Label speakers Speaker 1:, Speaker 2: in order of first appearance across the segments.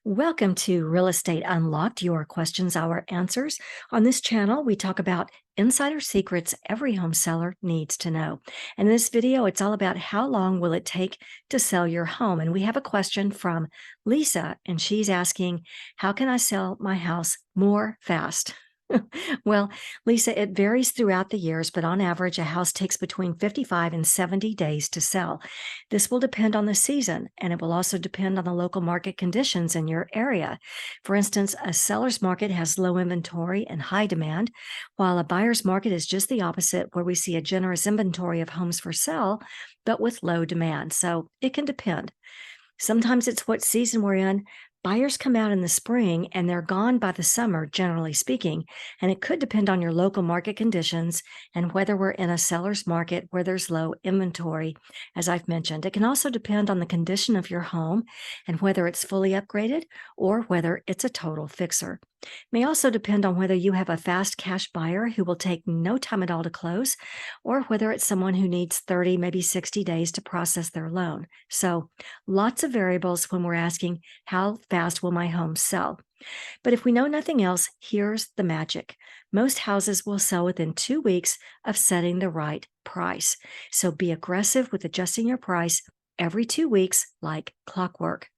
Speaker 1: Welcome to Real Estate Unlocked, your questions, our answers. On this channel, we talk about insider secrets every home seller needs to know. And in this video, it's all about how long will it take to sell your home. And we have a question from Lisa, and she's asking, how can I sell my house more fast? Well, Lisa, it varies throughout the years, but on average, a house takes between 55 and 70 days to sell. This will depend on the season, and it will also depend on the local market conditions in your area. For instance, a seller's market has low inventory and high demand, while a buyer's market is just the opposite, where we see a generous inventory of homes for sale, but with low demand. So it can depend. Sometimes it's what season we're in. Buyers come out in the spring and they're gone by the summer, generally speaking, and it could depend on your local market conditions and whether we're in a seller's market where there's low inventory, as I've mentioned. It can also depend on the condition of your home and whether it's fully upgraded or whether it's a total fixer. It may also depend on whether you have a fast cash buyer who will take no time at all to close, or whether it's someone who needs 30, maybe 60 days to process their loan. So lots of variables when we're asking, how fast will my home sell? But if we know nothing else, here's the magic. Most houses will sell within 2 weeks of setting the right price. So be aggressive with adjusting your price every 2 weeks like clockwork.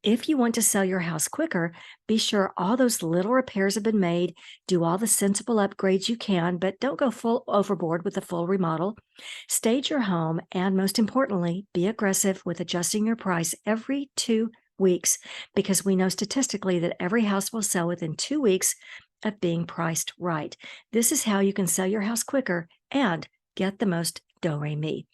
Speaker 1: If you want to sell your house quicker, be sure all those little repairs have been made, do all the sensible upgrades you can, but don't go full overboard with the full remodel. Stage your home, and most importantly, be aggressive with adjusting your price every 2 weeks, because we know statistically that every house will sell within 2 weeks of being priced right. This is how you can sell your house quicker and get the most do-re-mi.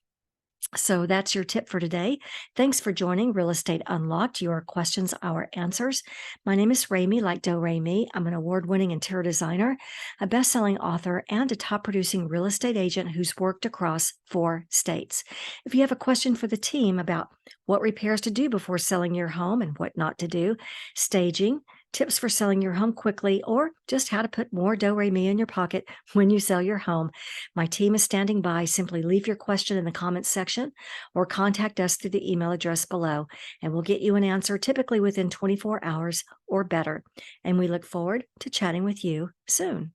Speaker 1: So that's your tip for today. Thanks for joining Real Estate Unlocked, your questions, our answers. My name is Remy, like Do-Re-Mi. I'm an award-winning interior designer, a best-selling author, and a top-producing real estate agent who's worked across 4 states. If you have a question for the team about what repairs to do before selling your home and what not to do, staging, tips for selling your home quickly, or just how to put more do-re-mi in your pocket when you sell your home, my team is standing by. Simply leave your question in the comments section or contact us through the email address below, and we'll get you an answer typically within 24 hours or better. And we look forward to chatting with you soon.